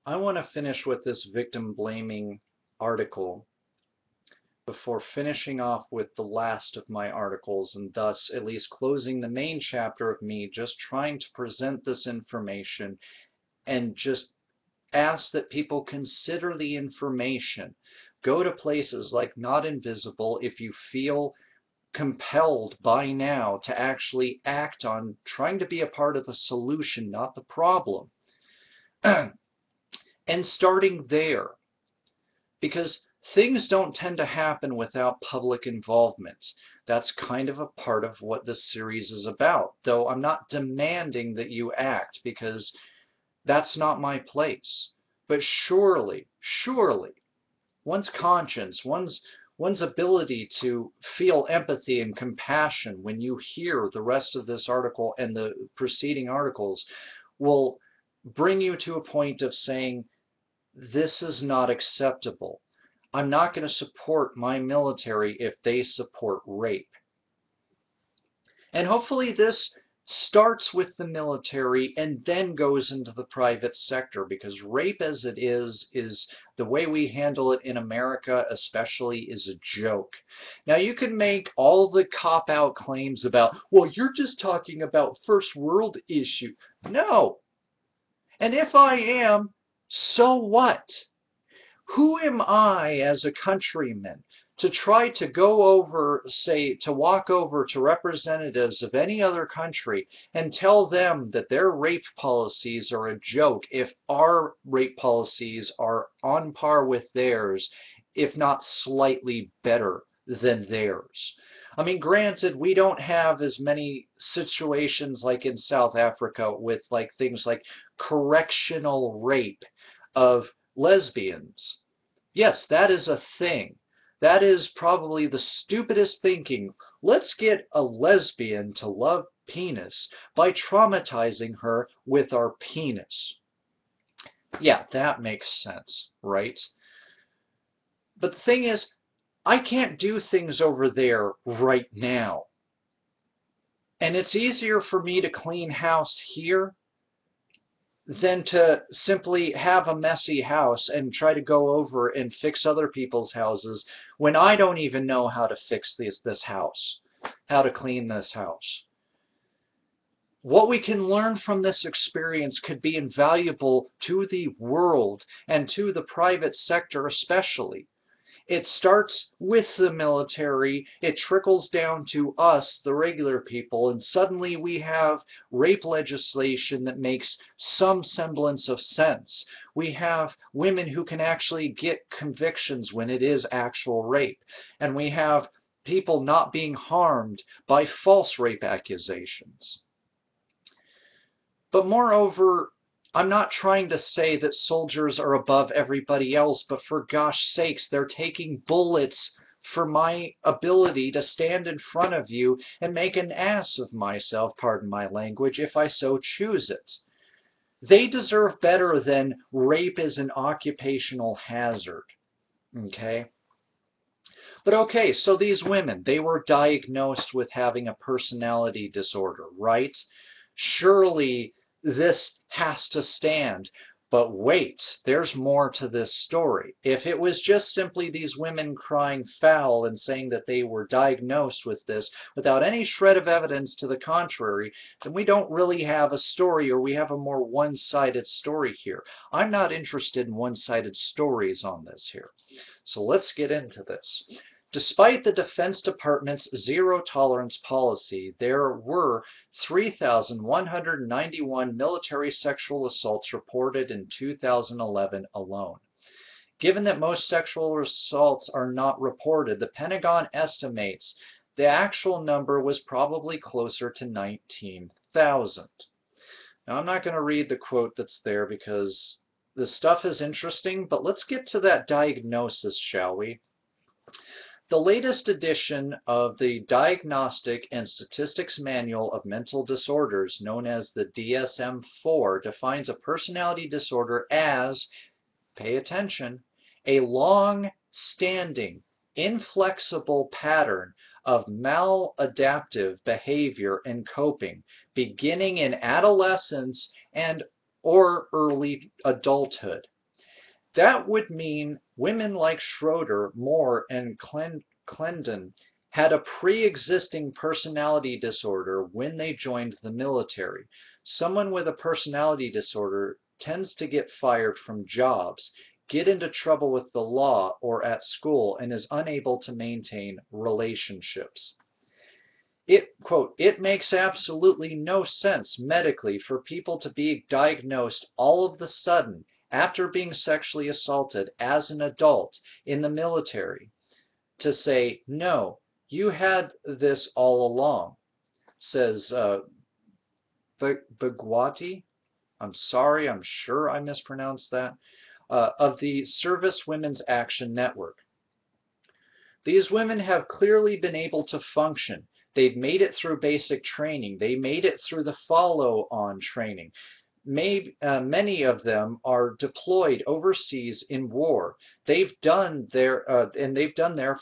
I want to finish with this victim blaming article before finishing off with the last of my articles, and thus at least closing the main chapter of me just trying to present this information and just ask that people consider the information. Go to places like Not Invisible if you feel compelled by now to actually act on trying to be a part of the solution, not the problem. And starting there, because things don't tend to happen without public involvement. That's kind of a part of what this series is about, though I'm not demanding that you act because that's not my place. But surely, one's conscience, one's ability to feel empathy and compassion when you hear the rest of this article and the preceding articles will bring you to a point of saying, this is not acceptable. I'm not going to support my military if they support rape. And hopefully this starts with the military and then goes into the private sector, because rape as it is the way we handle it in America especially, is a joke. Now you can make all the cop-out claims about, well, you're just talking about first world issue. No. And if I am, so what? Who am I as a countryman to try to go over, say, to walk over to representatives of any other country and tell them that their rape policies are a joke if our rape policies are on par with theirs, if not slightly better than theirs? I mean, granted, we don't have as many situations like in South Africa with like things like correctional rape of lesbians. Yes, that is a thing. That is probably the stupidest thinking. Let's get a lesbian to love penis by traumatizing her with our penis. Yeah, that makes sense, right? But the thing is, I can't do things over there right now. And it's easier for me to clean house here than to simply have a messy house and try to go over and fix other people's houses when I don't even know how to fix this house, how to clean this house. What we can learn from this experience could be invaluable to the world and to the private sector especially. It starts with the military, it trickles down to us, the regular people, and suddenly we have rape legislation that makes some semblance of sense. We have women who can actually get convictions when it is actual rape. And we have people not being harmed by false rape accusations. But moreover, I'm not trying to say that soldiers are above everybody else, but for gosh sakes, they're taking bullets for my ability to stand in front of you and make an ass of myself, pardon my language, if I so choose it. They deserve better than rape is an occupational hazard. Okay? But okay, so these women, they were diagnosed with having a personality disorder, right? Surely this has to stand. But wait, there's more to this story. If it was just simply these women crying foul and saying that they were diagnosed with this without any shred of evidence to the contrary, then we don't really have a story, or we have a more one-sided story here. I'm not interested in one-sided stories on this here. So let's get into this. Despite the Defense Department's zero-tolerance policy, there were 3,191 military sexual assaults reported in 2011 alone. Given that most sexual assaults are not reported, the Pentagon estimates the actual number was probably closer to 19,000. Now, I'm not going to read the quote that's there because the stuff is interesting, but let's get to that diagnosis, shall we? The latest edition of the Diagnostic and Statistics Manual of Mental Disorders, known as the DSM-4, defines a personality disorder as, pay attention, a long-standing, inflexible pattern of maladaptive behavior and coping, beginning in adolescence and or early adulthood. That would mean women like Schroeder, Moore, and Clendon had a pre-existing personality disorder when they joined the military. Someone with a personality disorder tends to get fired from jobs, get into trouble with the law or at school, and is unable to maintain relationships. Quote, it makes absolutely no sense medically for people to be diagnosed all of the sudden after being sexually assaulted as an adult in the military to say, no, you had this all along, says Bhagwati. I'm sorry, I'm sure I mispronounced that, of the Service Women's Action Network. These women have clearly been able to function. They've made it through basic training. They made it through the follow-on training. Many of them are deployed overseas in war. They've done their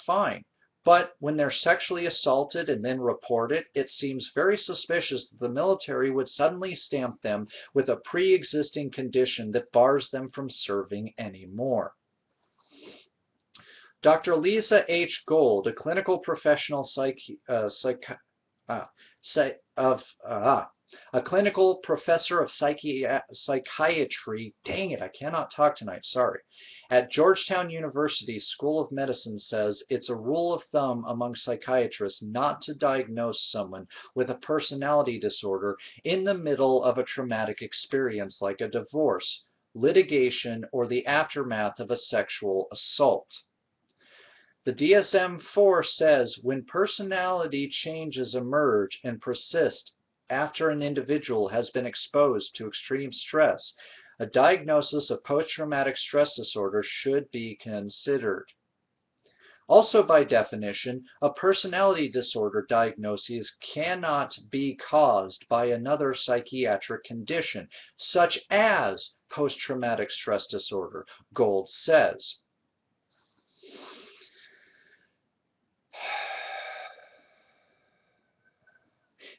fine. But when they're sexually assaulted and then report it, it seems very suspicious that the military would suddenly stamp them with a pre-existing condition that bars them from serving anymore. Dr. Lisa H. Gold, a clinical professional a clinical professor of psychiatry, dang it, I cannot talk tonight, sorry, at Georgetown University School of Medicine says it's a rule of thumb among psychiatrists not to diagnose someone with a personality disorder in the middle of a traumatic experience like a divorce, litigation, or the aftermath of a sexual assault. The DSM-4 says when personality changes emerge and persist after an individual has been exposed to extreme stress, a diagnosis of post-traumatic stress disorder should be considered. Also, by definition, a personality disorder diagnosis cannot be caused by another psychiatric condition, such as post-traumatic stress disorder, Gold says.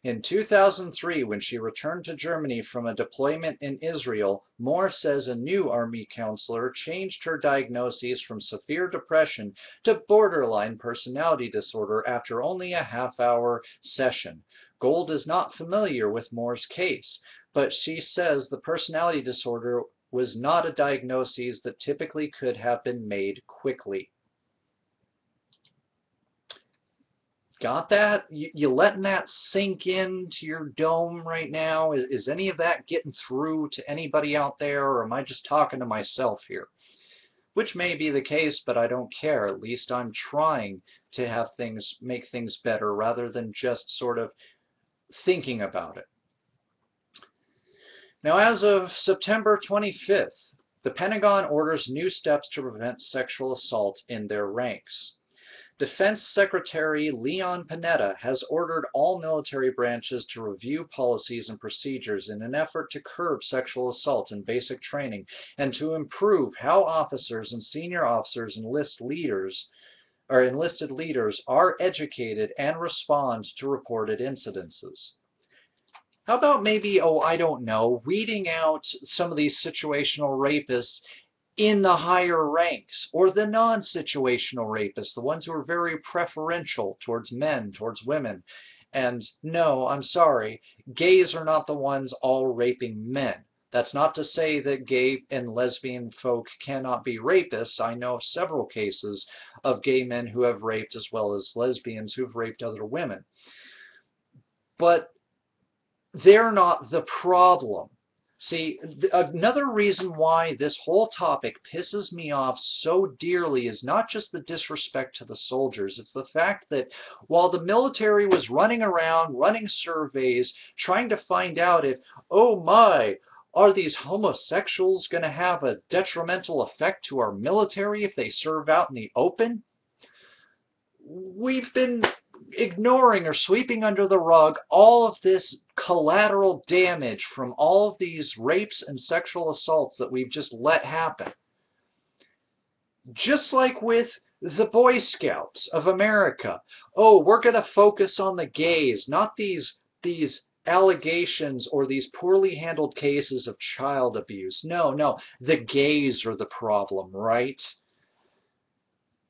In 2003, when she returned to Germany from a deployment in Israel, Moore says a new Army counselor changed her diagnosis from severe depression to borderline personality disorder after only a half-hour session. Gold is not familiar with Moore's case, but she says the personality disorder was not a diagnosis that typically could have been made quickly. Got that? You letting that sink into your dome right now? Is any of that getting through to anybody out there, or am I just talking to myself here? Which may be the case, but I don't care. At least I'm trying to have make things better rather than just sort of thinking about it. Now, as of September 25th, the Pentagon orders new steps to prevent sexual assault in their ranks. Defense Secretary Leon Panetta has ordered all military branches to review policies and procedures in an effort to curb sexual assault in basic training and to improve how officers and senior officers and enlisted leaders are educated and respond to reported incidences. How about maybe, I don't know, weeding out some of these situational rapists in the higher ranks, or the non-situational rapists, the ones who are very preferential towards men, towards women. And no, I'm sorry, gays are not the ones all raping men. That's not to say that gay and lesbian folk cannot be rapists. I know several cases of gay men who have raped as well as lesbians who've raped other women. But they're not the problem. See, another reason why this whole topic pisses me off so dearly is not just the disrespect to the soldiers. It's the fact that while the military was running around, running surveys, trying to find out if, oh my, are these homosexuals going to have a detrimental effect to our military if they serve out in the open? We've been ignoring or sweeping under the rug all of this collateral damage from all of these rapes and sexual assaults that we've just let happen. Just like with the Boy Scouts of America. Oh, we're going to focus on the gays, not these allegations or these poorly handled cases of child abuse. No, no, the gays are the problem, right?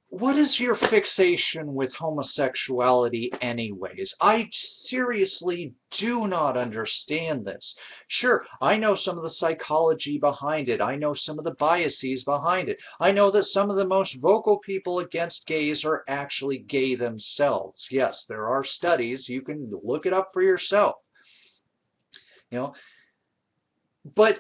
What is your fixation with homosexuality anyways? I seriously do not understand this. Sure, I know some of the psychology behind it. I know some of the biases behind it. I know that some of the most vocal people against gays are actually gay themselves. Yes, there are studies. You can look it up for yourself. You know, but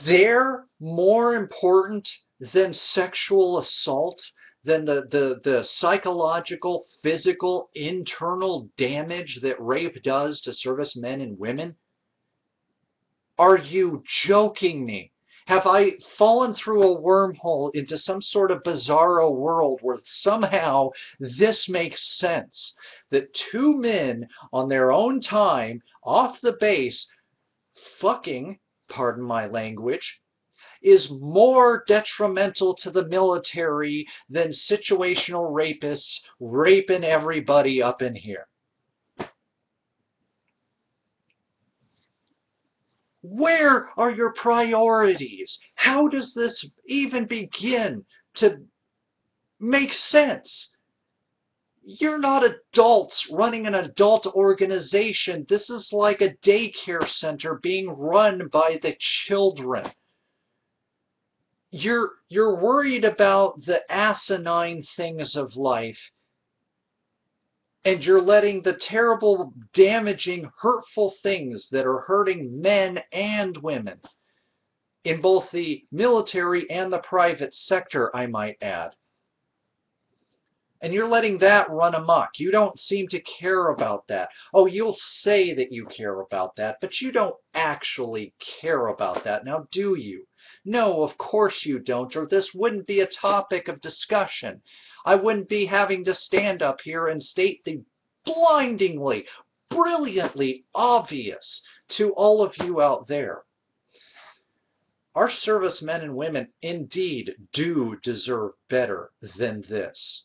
they're more important than sexual assault, than the psychological, physical, internal damage that rape does to servicemen and women? Are you joking me? Have I fallen through a wormhole into some sort of bizarro world where somehow this makes sense? That two men on their own time, off the base, fucking, pardon my language, is more detrimental to the military than situational rapists raping everybody up in here. Where are your priorities? How does this even begin to make sense? You're not adults running an adult organization. This is like a daycare center being run by the children. You're worried about the asinine things of life, and you're letting the terrible, damaging, hurtful things that are hurting men and women in both the military and the private sector, I might add. And you're letting that run amok. You don't seem to care about that. Oh, you'll say that you care about that, but you don't actually care about that. Now, do you? No, of course you don't, or this wouldn't be a topic of discussion. I wouldn't be having to stand up here and state the blindingly, brilliantly obvious to all of you out there. Our servicemen and women indeed do deserve better than this.